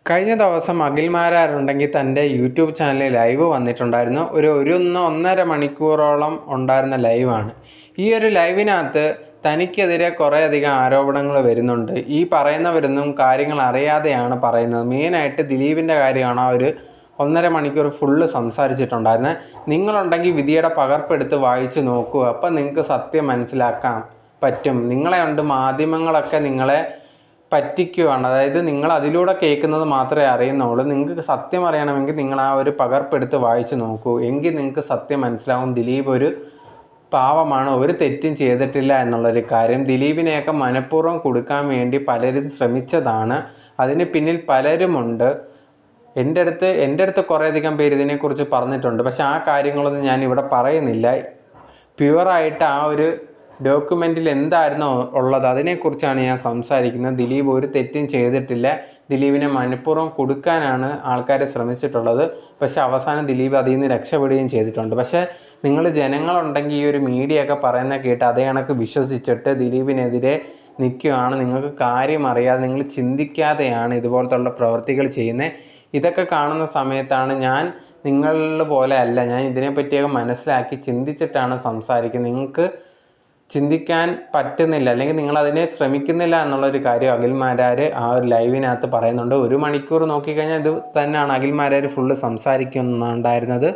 കഴിഞ്ഞ ദിവസം അഖിൽമാരാരുണ്ടെങ്കിൽ തൻ്റെ യൂട്യൂബ് ചാനലിൽ ലൈവ് വന്നിട്ടുണ്ടായിരുന്നു. ഒരു 1.5 മണിക്കൂറോളം ഉണ്ടായിരുന്ന ലൈവാണ്. ഈ ഒരു ലൈവിനകത്ത് തനിക്കെതിരെ കുറേയധികം ആരോപണങ്ങൾ വരുന്നുണ്ട്. ഈ പറയുന്നവരൊന്നും കാര്യങ്ങൾ അറിയാതെയാണ് പറയുന്നത്. മെയിനായിട്ട് ദിലീപിൻ്റെ കാര്യമാണ് ആ ഒരു 1.5 മണിക്കൂർ ഫുള്ള് സംസാരിച്ചിട്ടുണ്ടായിരുന്നത്. നിങ്ങളുണ്ടെങ്കിൽ വിധിയുടെ പകർപ്പെടുത്ത് വായിച്ച് നോക്കൂ, അപ്പം നിങ്ങൾക്ക് സത്യം മനസ്സിലാക്കാൻ പറ്റും. നിങ്ങളെ കൊണ്ട് മാധ്യമങ്ങളൊക്കെ നിങ്ങളെ പറ്റിക്കുകയാണ്. അതായത് നിങ്ങൾ അതിലൂടെ കേൾക്കുന്നത് മാത്രമേ അറിയുന്നുള്ളൂ. നിങ്ങൾക്ക് സത്യം അറിയണമെങ്കിൽ നിങ്ങൾ ആ ഒരു പകർപ്പെടുത്ത് വായിച്ച് നോക്കൂ, എങ്കിൽ നിങ്ങൾക്ക് സത്യം മനസ്സിലാവും. ദിലീപ് ഒരു പാവമാണ്, ഒരു തെറ്റും ചെയ്തിട്ടില്ല എന്നുള്ളൊരു കാര്യം. ദിലീപിനെയൊക്കെ മനഃപൂർവ്വം കൊടുക്കാൻ വേണ്ടി പലരും ശ്രമിച്ചതാണ്. അതിന് പിന്നിൽ പലരുമുണ്ട്. എൻ്റെ അടുത്ത് കുറേയധികം പേര് ഇതിനെക്കുറിച്ച് പറഞ്ഞിട്ടുണ്ട്. പക്ഷേ ആ കാര്യങ്ങളൊന്നും ഞാനിവിടെ പറയുന്നില്ല. പ്യുവറായിട്ട് ആ ഒരു ഡോക്യുമെൻറ്റിൽ എന്തായിരുന്നു ഉള്ളത് അതിനെക്കുറിച്ചാണ് ഞാൻ സംസാരിക്കുന്നത്. ദിലീപ് ഒരു തെറ്റും ചെയ്തിട്ടില്ല. ദിലീപിനെ മനഃപൂർവ്വം കൊടുക്കാനാണ് ആൾക്കാർ ശ്രമിച്ചിട്ടുള്ളത്. പക്ഷേ അവസാനം ദിലീപ് അതിൽ നിന്ന് രക്ഷപ്പെടുകയും ചെയ്തിട്ടുണ്ട്. പക്ഷേ നിങ്ങൾ ജനങ്ങളുണ്ടെങ്കിൽ ഈ ഒരു മീഡിയ ഒക്കെ പറയുന്ന കേട്ട് അതേ കണക്ക് വിശ്വസിച്ചിട്ട് ദിലീപിനെതിരെ നിൽക്കുകയാണ്. നിങ്ങൾക്ക് കാര്യം അറിയാതെ, നിങ്ങൾ ചിന്തിക്കാതെയാണ് ഇതുപോലത്തുള്ള പ്രവൃത്തികൾ ചെയ്യുന്നത്. ഇതൊക്കെ കാണുന്ന സമയത്താണ് ഞാൻ നിങ്ങളുടെ പോലെ അല്ല, ഞാൻ ഇതിനെപ്പറ്റിയൊക്കെ മനസ്സിലാക്കി ചിന്തിച്ചിട്ടാണ് സംസാരിക്കുന്നത്. നിങ്ങൾക്ക് ചിന്തിക്കാൻ പറ്റുന്നില്ല, അല്ലെങ്കിൽ നിങ്ങൾ അതിനെ ശ്രമിക്കുന്നില്ല എന്നുള്ളൊരു കാര്യം അഖിൽമാരാർ ആ ഒരു ലൈവിനകത്ത് പറയുന്നുണ്ട്. 1 മണിക്കൂർ നോക്കിക്കഴിഞ്ഞാൽ ഇത് തന്നെയാണ് അഖിൽമാരാർ ഫുള്ള് സംസാരിക്കുന്നുണ്ടായിരുന്നത്.